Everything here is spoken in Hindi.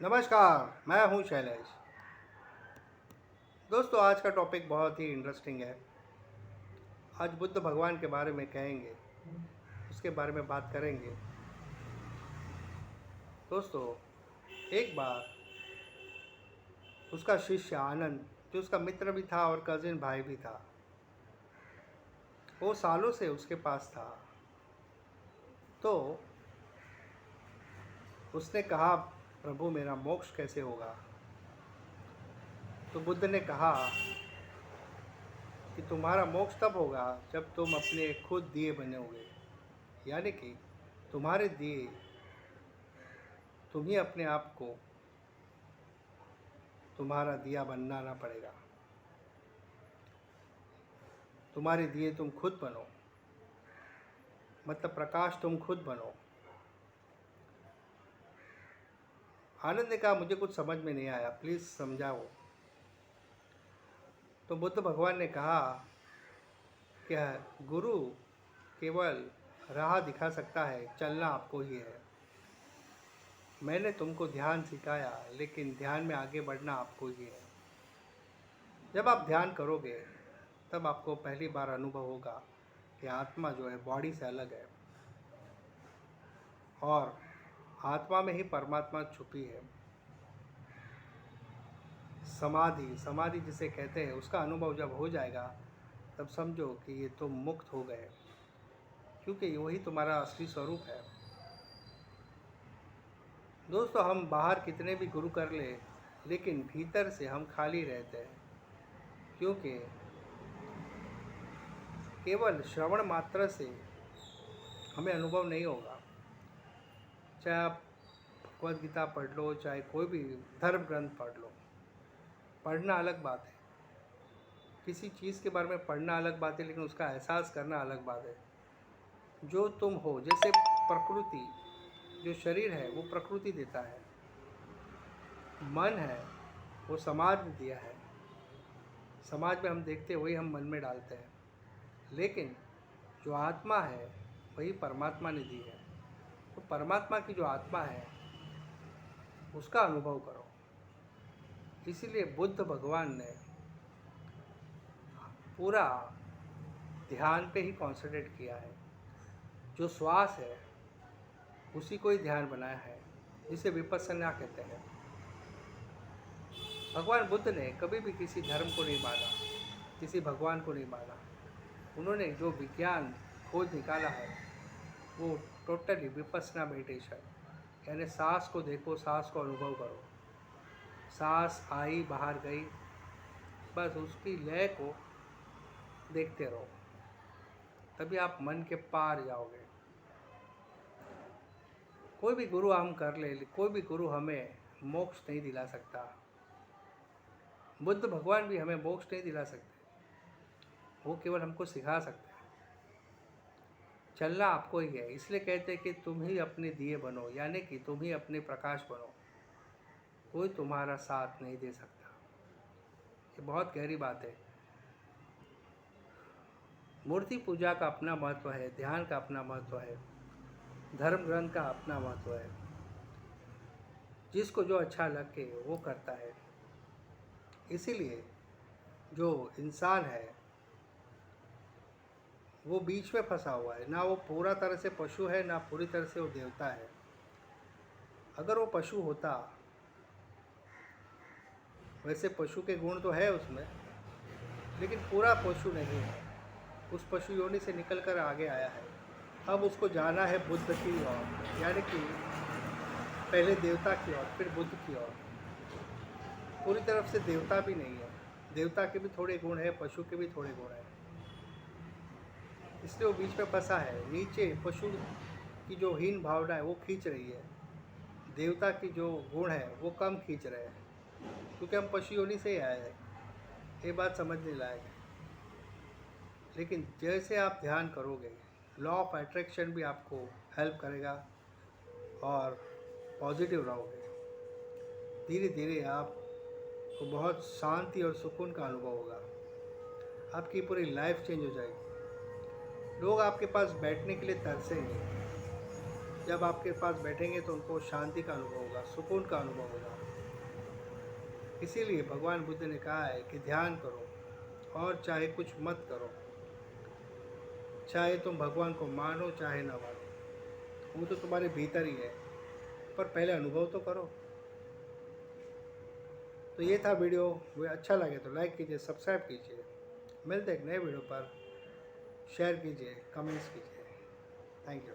नमस्कार, मैं हूं शैलेश। दोस्तों, आज का टॉपिक बहुत ही इंटरेस्टिंग है। आज बुद्ध भगवान के बारे में कहेंगे, उसके बारे में बात करेंगे। दोस्तों, एक बार उसका शिष्य आनंद, जो उसका मित्र भी था और कजिन भाई भी था, वो सालों से उसके पास था। तो उसने कहा, प्रभु मेरा मोक्ष कैसे होगा? तो बुद्ध ने कहा कि तुम्हारा मोक्ष तब होगा जब तुम अपने खुद दिए बनोगे। यानी कि तुम्हारे दिए, तुम ही अपने आप को तुम्हारा दिया बनाना पड़ेगा। तुम्हारे दिए तुम खुद बनो, मतलब प्रकाश तुम खुद बनो। आनंद ने कहा, मुझे कुछ समझ में नहीं आया, प्लीज़ समझाओ। तो बुद्ध भगवान ने कहा कि गुरु केवल राह दिखा सकता है, चलना आपको ही है। मैंने तुमको ध्यान सिखाया, लेकिन ध्यान में आगे बढ़ना आपको ही है। जब आप ध्यान करोगे तब आपको पहली बार अनुभव होगा कि आत्मा जो है बॉडी से अलग है और आत्मा में ही परमात्मा छुपी है। समाधि समाधि जिसे कहते हैं, उसका अनुभव जब हो जाएगा तब समझो कि ये तुम मुक्त हो गए, क्योंकि वही तुम्हारा असली स्वरूप है। दोस्तों, हम बाहर कितने भी गुरु कर ले, लेकिन भीतर से हम खाली रहते हैं, क्योंकि केवल श्रवण मात्र से हमें अनुभव नहीं होगा। चाहे आप भगवद गीता पढ़ लो, चाहे कोई भी धर्म ग्रंथ पढ़ लो, पढ़ना अलग बात है। किसी चीज़ के बारे में पढ़ना अलग बात है, लेकिन उसका एहसास करना अलग बात है। जो तुम हो, जैसे प्रकृति, जो शरीर है वो प्रकृति देता है, मन है वो समाज ने दिया है। समाज में हम देखते हैं, वही हम मन में डालते हैं। लेकिन जो आत्मा है वही परमात्मा ने दी है। तो परमात्मा की जो आत्मा है उसका अनुभव करो। इसीलिए बुद्ध भगवान ने पूरा ध्यान पे ही कॉन्सेंट्रेट किया है। जो श्वास है उसी को ही ध्यान बनाया है, जिसे विपस्सना कहते हैं। भगवान बुद्ध ने कभी भी किसी धर्म को नहीं माना, किसी भगवान को नहीं माना। उन्होंने जो विज्ञान खोज निकाला है वो टोटली विपस्सना मेडिटेशन, यानी सांस को देखो, सांस को अनुभव करो। सांस आई बाहर गई, बस उसकी लय को देखते रहो, तभी आप मन के पार जाओगे। कोई भी गुरु हम कर ले, कोई भी गुरु हमें मोक्ष नहीं दिला सकता। बुद्ध भगवान भी हमें मोक्ष नहीं दिला सकते, वो केवल हमको सिखा सकते हैं। चलना आपको ही है, इसलिए कहते हैं कि तुम ही अपने दिए बनो, यानी कि तुम ही अपने प्रकाश बनो। कोई तुम्हारा साथ नहीं दे सकता। ये बहुत गहरी बात है। मूर्ति पूजा का अपना महत्व है, ध्यान का अपना महत्व है, धर्म ग्रंथ का अपना महत्व है। जिसको जो अच्छा लगे वो करता है। इसीलिए जो इंसान है वो बीच में फंसा हुआ है, ना वो पूरा तरह से पशु है, ना पूरी तरह से वो देवता है। अगर वो पशु होता, वैसे पशु के गुण तो है उसमें, लेकिन पूरा पशु नहीं है। उस पशु योनि से निकल कर आगे आया है। अब उसको जाना है बुद्ध की ओर, यानी कि पहले देवता की ओर, फिर बुद्ध की ओर। पूरी तरफ से देवता भी नहीं है, देवता के भी थोड़े गुण है, पशु के भी थोड़े गुण है। इसलिए वो बीच में फंसा है। नीचे पशु की जो हीन भावना है वो खींच रही है, देवता की जो गुण है वो कम खींच रहे हैं, क्योंकि हम पशु योनि से ही आए हैं। ये बात समझने लायक है। लेकिन जैसे आप ध्यान करोगे, लॉ ऑफ अट्रैक्शन भी आपको हेल्प करेगा और पॉजिटिव रहोगे। धीरे धीरे आपको बहुत शांति और सुकून का अनुभव होगा। आपकी पूरी लाइफ चेंज हो जाएगी। लोग आपके पास बैठने के लिए तरसेंगे। जब आपके पास बैठेंगे तो उनको शांति का अनुभव होगा, सुकून का अनुभव होगा। इसीलिए भगवान बुद्ध ने कहा है कि ध्यान करो और चाहे कुछ मत करो, चाहे तुम भगवान को मानो चाहे ना मानो, वो तो तुम्हारे भीतर ही है, पर पहले अनुभव तो करो। तो ये था वीडियो। वो अच्छा लगे तो लाइक कीजिए, सब्सक्राइब कीजिए। मिलते एक नए वीडियो पर। शेयर कीजिए, कमेंट्स कीजिए। Thank you.